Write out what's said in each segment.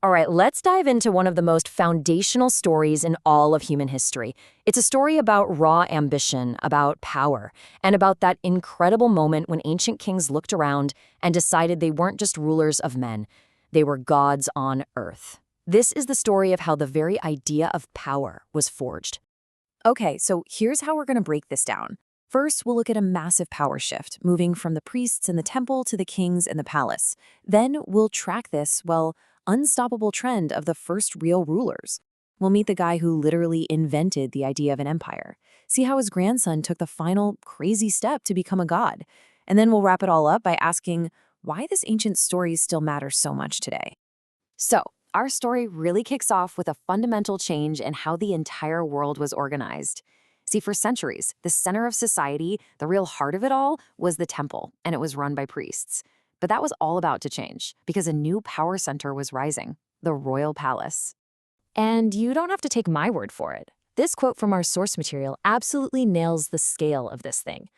All right, let's dive into one of the most foundational stories in all of human history. It's a story about raw ambition, about power, and about that incredible moment when ancient kings looked around and decided they weren't just rulers of men, they were gods on earth. This is the story of how the very idea of power was forged. Okay, so here's how we're going to break this down. First, we'll look at a massive power shift, moving from the priests in the temple to the kings in the palace. Then we'll track this, unstoppable trend of the first real rulers. We'll meet the guy who literally invented the idea of an empire. See how his grandson took the final crazy step to become a god. And then we'll wrap it all up by asking why this ancient story still matters so much today. So, our story really kicks off with a fundamental change in how the entire world was organized. See, for centuries, the center of society, the real heart of it all, was the temple, and it was run by priests. But that was all about to change, because a new power center was rising, the royal palace. And you don't have to take my word for it. This quote from our source material absolutely nails the scale of this thing.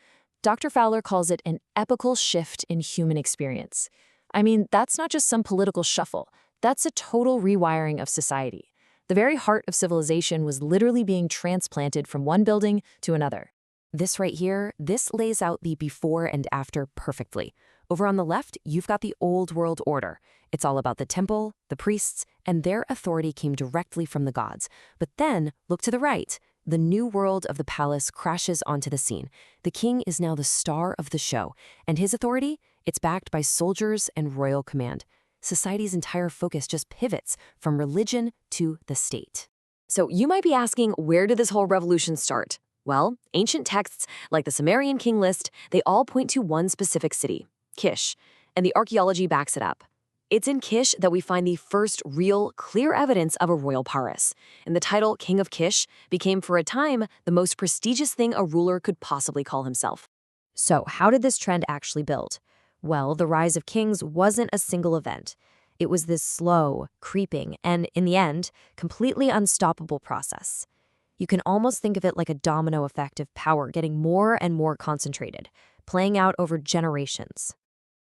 Dr. Fowler calls it an epochal shift in human experience. I mean, that's not just some political shuffle. That's a total rewiring of society. The very heart of civilization was literally being transplanted from one building to another. This right here, this lays out the before and after perfectly. Over on the left, you've got the old world order. It's all about the temple, the priests, and their authority came directly from the gods. But then, look to the right. The new world of the palace crashes onto the scene. The king is now the star of the show, and his authority, it's backed by soldiers and royal command. Society's entire focus just pivots from religion to the state. So you might be asking, where did this whole revolution start? Well, ancient texts like the Sumerian king list, they all point to one specific city, Kish, and the archaeology backs it up. It's in Kish that we find the first real, clear evidence of a royal paris, and the title King of Kish became for a time the most prestigious thing a ruler could possibly call himself. So how did this trend actually build? Well, the rise of kings wasn't a single event. It was this slow, creeping, and in the end, completely unstoppable process. You can almost think of it like a domino effect of power getting more and more concentrated, playing out over generations.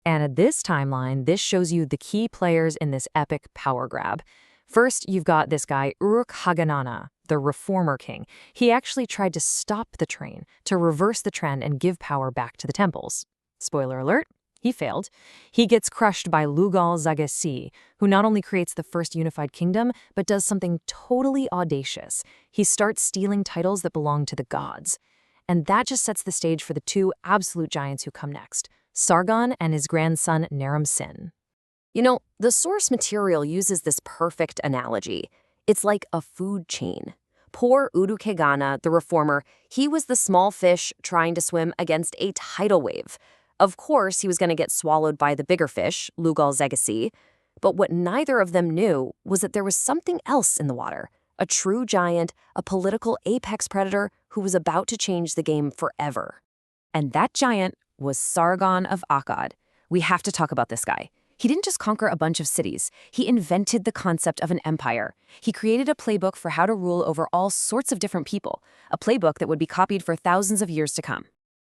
And at this timeline, this shows you the key players in this epic power grab. First, you've got this guy, Uruk-Haganana, the reformer king. He actually tried to stop the train, to reverse the trend and give power back to the temples. Spoiler alert, he failed. He gets crushed by Lugal-Zaggisi, who not only creates the first unified kingdom, but does something totally audacious. He starts stealing titles that belong to the gods. And that just sets the stage for the two absolute giants who come next, Sargon and his grandson Naram-Sin. You know, the source material uses this perfect analogy. It's like a food chain. Poor Uruk-Haganana, the reformer, he was the small fish trying to swim against a tidal wave. Of course, he was going to get swallowed by the bigger fish, Lugal-Zaggisi, but what neither of them knew was that there was something else in the water, a true giant, a political apex predator who was about to change the game forever. And that giant was Sargon of Akkad. We have to talk about this guy. He didn't just conquer a bunch of cities. He invented the concept of an empire. He created a playbook for how to rule over all sorts of different people, a playbook that would be copied for thousands of years to come.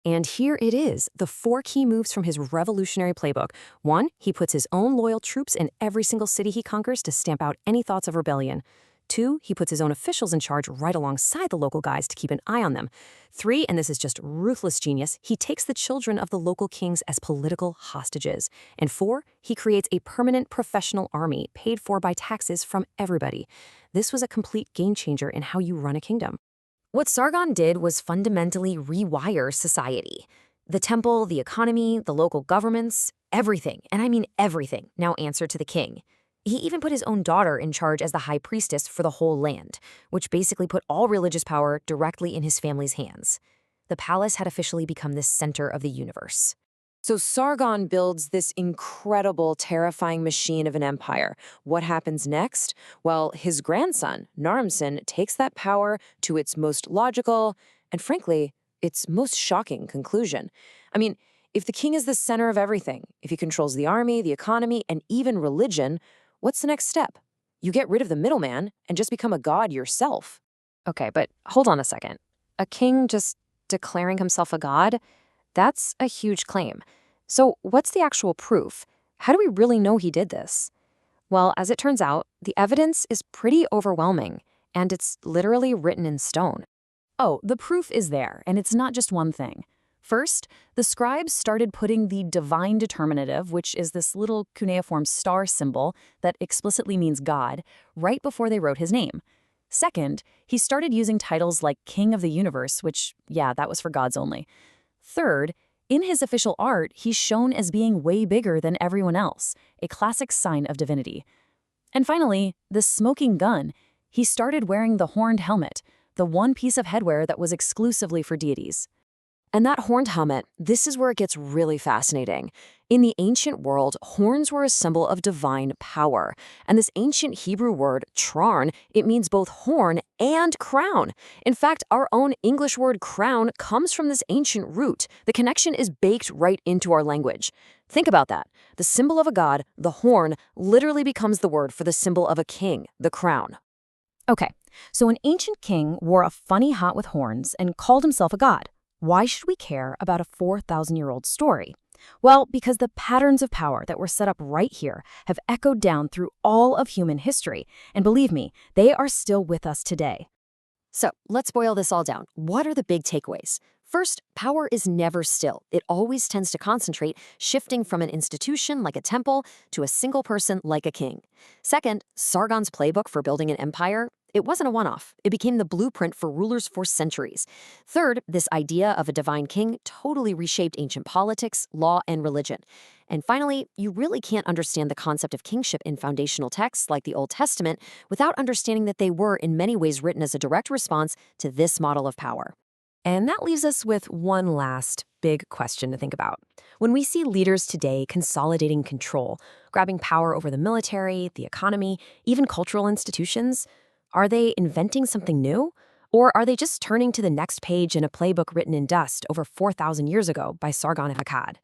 And here it is, the 4 key moves from his revolutionary playbook. 1, he puts his own loyal troops in every single city he conquers to stamp out any thoughts of rebellion. 2, he puts his own officials in charge right alongside the local guys to keep an eye on them. 3, and this is just ruthless genius, he takes the children of the local kings as political hostages. And 4, he creates a permanent professional army paid for by taxes from everybody. This was a complete game changer in how you run a kingdom. What Sargon did was fundamentally rewire society. The temple, the economy, the local governments, everything, and I mean everything, now answered to the king. He even put his own daughter in charge as the high priestess for the whole land, which basically put all religious power directly in his family's hands. The palace had officially become the center of the universe. So Sargon builds this incredible, terrifying machine of an empire. What happens next? Well, his grandson, Naram-Sin, takes that power to its most logical and, frankly, its most shocking conclusion. I mean, if the king is the center of everything, if he controls the army, the economy, and even religion, what's the next step? You get rid of the middleman and just become a god yourself. Okay, but hold on a second. A king just declaring himself a god? That's a huge claim. So what's the actual proof? How do we really know he did this? Well, as it turns out, the evidence is pretty overwhelming, and it's literally written in stone. Oh, the proof is there, and it's not just one thing. First, the scribes started putting the divine determinative, which is this little cuneiform star symbol that explicitly means God, right before they wrote his name. Second, he started using titles like King of the Universe, which, yeah, that was for gods only. Third, in his official art, he's shown as being way bigger than everyone else, a classic sign of divinity. And finally, the smoking gun. He started wearing the horned helmet, the one piece of headwear that was exclusively for deities. And that horned helmet, this is where it gets really fascinating. In the ancient world, horns were a symbol of divine power. And this ancient Hebrew word, trarn, it means both horn and crown. In fact, our own English word crown comes from this ancient root. The connection is baked right into our language. Think about that. The symbol of a god, the horn, literally becomes the word for the symbol of a king, the crown. Okay, so an ancient king wore a funny hat with horns and called himself a god. Why should we care about a 4,000-year-old story? Well, because the patterns of power that were set up right here have echoed down through all of human history. And believe me, they are still with us today. So let's boil this all down. What are the big takeaways? First, power is never still. It always tends to concentrate, shifting from an institution like a temple to a single person like a king. Second, Sargon's playbook for building an empire, it wasn't a one-off. It became the blueprint for rulers for centuries. Third, this idea of a divine king totally reshaped ancient politics, law, and religion. And finally, you really can't understand the concept of kingship in foundational texts like the Old Testament without understanding that they were in many ways written as a direct response to this model of power. And that leaves us with one last big question to think about. When we see leaders today consolidating control, grabbing power over the military, the economy, even cultural institutions, are they inventing something new? Or are they just turning to the next page in a playbook written in dust over 4,000 years ago by Sargon of Akkad?